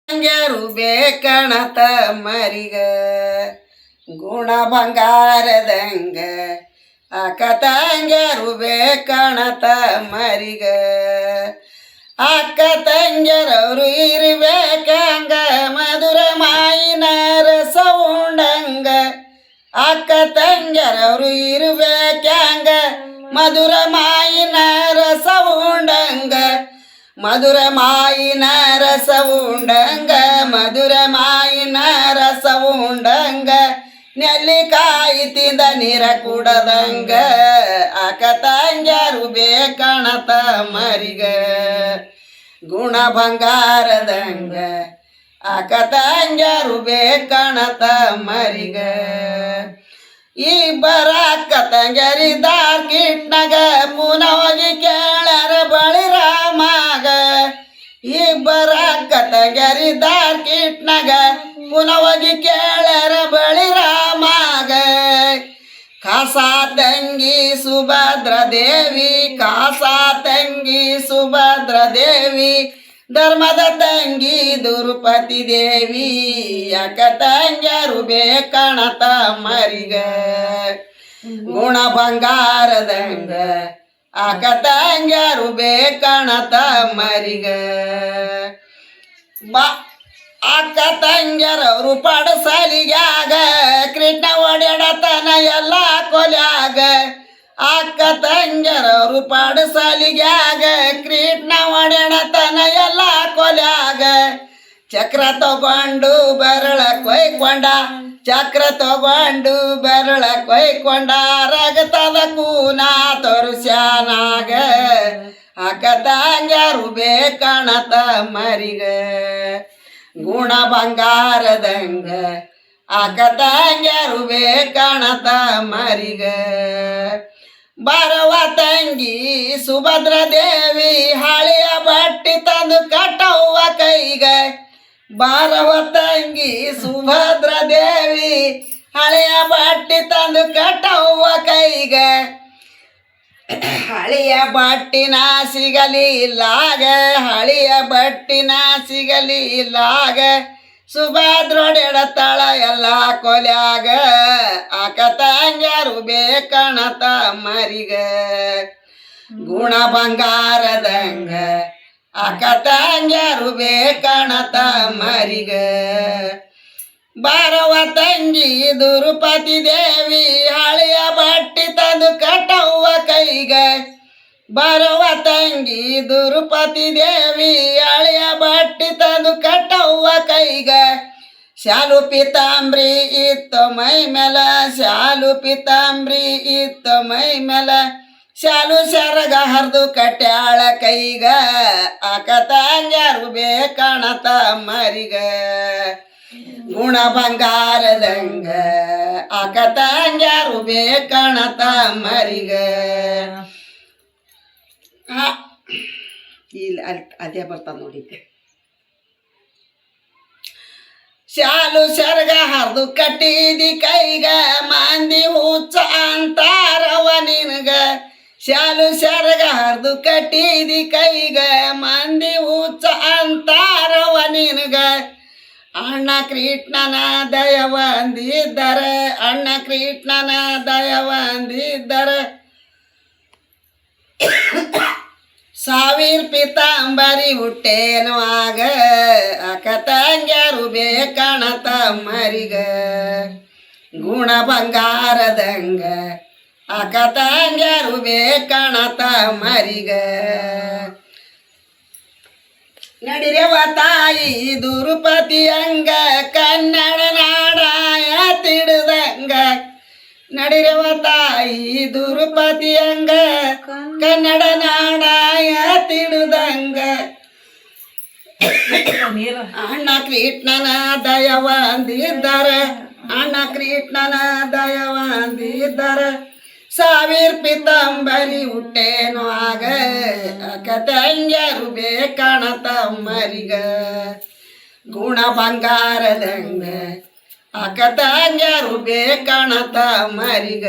ತಂಗ್ಯಾರು ಬೇಕಣತ ಮರಿಗ ಗುಣ ಬಂಗಾರದಂಗ ಅಕ್ಕ ತಂಗ್ಯಾರು ಬೇಕಣತ ಮರಿಗ ಅಕ್ಕ ತಂಗ್ಯರವರು ಇರ್ಬೇಕಂಗ ಮಧುರ ಮಾಯಿನ ರಸ ಉಂಡಂಗ ಅಕ್ಕ ತಂಗ್ಯರವರು ಇರ್ಬೇಕಂಗ ಮಧುರ ಮಾಯಿನ ರಸ ಉಂಡಂಗ ಮಧುರ ಮಾಯಿನ ರಸ ಉಂಡಂಗ ಮಧುರ ಮಾಯಿನ ರಸ ಉಂಡಂಗ ನೆಲ್ಲಿಕಾಯಿ ತಿಂದ ನೀರ ಕುಡದಂಗ ಅಕ್ಕ ತಂಗ್ಯಾರು ಬೇಕಣತ ಮರಿಗ ಗುಣ ಬಂಗಾರದಂಗ ಅಕ್ಕ ತಂಗ್ಯಾರು ಬೇಕಣತ ಮರಿಗ ಇಬ್ಬರ ಅಕ್ಕ ತಂಗ್ಯರಿದ್ದಾರ ಕಿಟ್ನಾಗ ಮುನವಾಗಿ ಕೇಳರ ಬಳಿ ರಾಮಾಗ ಇಬ್ಬರ ಅಕ್ಕ ತಂಗ್ಯರಿದ್ದಾರ ಕಿಟ್ನಾಗ ಪುನವಾಗಿ ಕೇಳರ ಬಳಿ ರಾಮಾಗ ಕಾಸಾ ತಂಗಿ ಸುಭದ್ರ ದೇವಿ ಕಾಸಾ ತಂಗಿ ಸುಭದ್ರ ದೇವಿ ಧರ್ಮದ ತಂಗಿ ದುರ್ಪತಿ ದೇವಿ ಅಕ್ಕ ತಂಗ್ಯಾರು ಬೇಕಣತ ಮರಿಗ ಗುಣ ಬಂಗಾರದಂಗ ಅಕ್ಕ ತಂಗ್ಯಾರು ಬೇಕಣತ ಮರಿಗ ಬಾ ಅಕ್ಕ ತಂಗ್ಯರವರು ಪಡಸಲಿಗ್ಯಾಗ ಕೃಷ್ಣ ಒಡೆಡತನ ಎಲ್ಲ ಕೊಲ್ಯಾಗ ಅಕ್ಕ ತಂಗ್ಯರವರು ಪಡಸಲಿಗ್ಯಾಗ ಕೃಷ್ಣ ಒಡೆಡತನ ಎಲ್ಲ ಕೊಲ್ಯಾಗ ಚಕ್ರ ತಗೊಂಡು ಬೆರಳ ಕೊಯ್ಕೊಂಡ ಚಕ್ರ ತಗೊಂಡು ಬೆರಳ ಕೊಯ್ಕೊಂಡ ರಗತದ ಕೂನ ತೋರ್ಸ್ಯಾನಾಗ ಅಕ್ಕ ತಂಗ್ಯರು ಬೇಕಣತ ಮರಿಗ ಗುಣ ಬಂಗಾರದಂಗ ಅಕ್ಕ ತಂಗ್ಯಾರು ಬೇಕಣತ ಮರಿಗ ಬರವ ತಂಗಿ ಸುಭದ್ರ ದೇವಿ ಹಳೆಯ ಬಟ್ಟಿ ತಂದು ಕಟ್ಟವ್ವ ಕೈಗ ಬರವ ತಂಗಿ ಸುಭದ್ರ ದೇವಿ ಹಳೆಯ ಬಟ್ಟಿ ತಂದು ಕಟ್ಟವ್ವ ಕೈಗ ಹಳೆಯ ಬಟ್ಟಿನ ಸಿಗಲಿಲ್ಲಾಗ ಹಳೆಯ ಬಟ್ಟಿನ ಸಿಗಲಿಲ್ಲಾಗ ಸುಭದ್ರೊಡೆಡತಾಳ ಎಲ್ಲ ಕೊಲ್ಯಾಗ ಅಕ್ಕ ತಂಗ್ಯಾರು ಬೇಕಣತ ಮರಿಗ ಗುಣ ಬಂಗಾರದಂಗ ಅಕ್ಕ ತಂಗ್ಯಾರು ಬೇಕಣತ ಮರಿಗ ಬರವ ತಂಗಿ ದುರ್ಪತಿ ದೇವಿ ಹಳೆಯ ಬಟ್ಟಿ ತಂದು ಕಟ್ಟವ್ವ ಕೈಗ ಬರವ ತಂಗಿ ದುರ್ಪತಿ ದೇವಿ ಹಳೆಯ ಬಟ್ಟಿ ತಂದು ಕಟ್ಟವ್ವ ಕೈಗ ಶಾಲು ಪಿತಾಂಬ್ರಿ ಇತ್ತು ಮೈ ಮೇಲ ಶಾಲು ಪಿತಾಂಬ್ರಿ ಇತ್ತು ಮೈ ಮೇಲ ಶಾಲು ಸೆರಗ ಹರಿದು ಕಟ್ಯಾಳ ಕೈಗ ಅಕ್ಕ ತಂಗ್ಯಾರು ಬೇಕಣತ ಮರಿಗ ಗುಣ ಬಂಗಾರದಂಗ ಅಕ್ಕ ತಂಗ್ಯಾರು ಬೇಕಣತ ಮರಿಗ ಇಲ್ಲ ಅದೇ ಬರ್ತದ ನೋಡಿ ಶಾಲು ಸೆರಗ ಹರಿದು ಕಟ್ಟಿದಿ ಕೈಗ ಮಂದಿ ಹುಚ್ಚ ಅಂತಾರವ ನಿನಗ ಶಾಲು ಸೆರಗ ಹರಿದು ಕಟ್ಟಿದಿ ಕೈಗ ಮಂದಿ ಹುಚ್ಚ ಅಂತಾರವ ನಿನಗ ಅಣ್ಣ ಕೃಷ್ಣನ ದಯವಂದಿದ್ದರ ಅಣ್ಣ ಕೃಷ್ಣನ ದಯವಂದಿದ್ದರ ಸಾವಿರ ಪಿತಾಂಬರಿ ಹುಟ್ಟೇನು ಆಗ ಅಕ್ಕ ತಂಗ್ಯಾರು ಬೇಕಣತ ಮರಿಗ ಗುಣ ಬಂಗಾರದಂಗ ಅಕ್ಕ ತಂಗ್ಯಾರು ಬೇಕಣತ ಮರಿಗ ನಡಿರವ ತಾಯಿ ದುರ್ಪತಿ ಅಂಗ ಕನ್ನಡ ನಾಡಾಯ ತಿಡ್ದಂಗ ನಡಿರವ ತಾಯಿ ದುರ್ಪತಿ ಅಂಗ ಕನ್ನಡ ನಾಡಾಯ ತಿಡ್ದಂಗ ಅಣ್ಣ ಕೃಷ್ಣನ ದಯವಂದಿದ್ದರ ಅಣ್ಣ ಕೃಷ್ಣನ ದಯವಂದಿದ್ದರ ಸಾವಿರ ಪಿತಾಂಬರಿ ಹುಟ್ಟೇನು ಆಗ ಅಕ್ಕ ತಂಗ್ಯಾರು ಬೇಕಣತ ಮರಿಗ ಗುಣ ಬಂಗಾರದಂಗ ಅಕ್ಕ ತಂಗ್ಯಾರು ಬೇಕಣತ ಮರಿಗ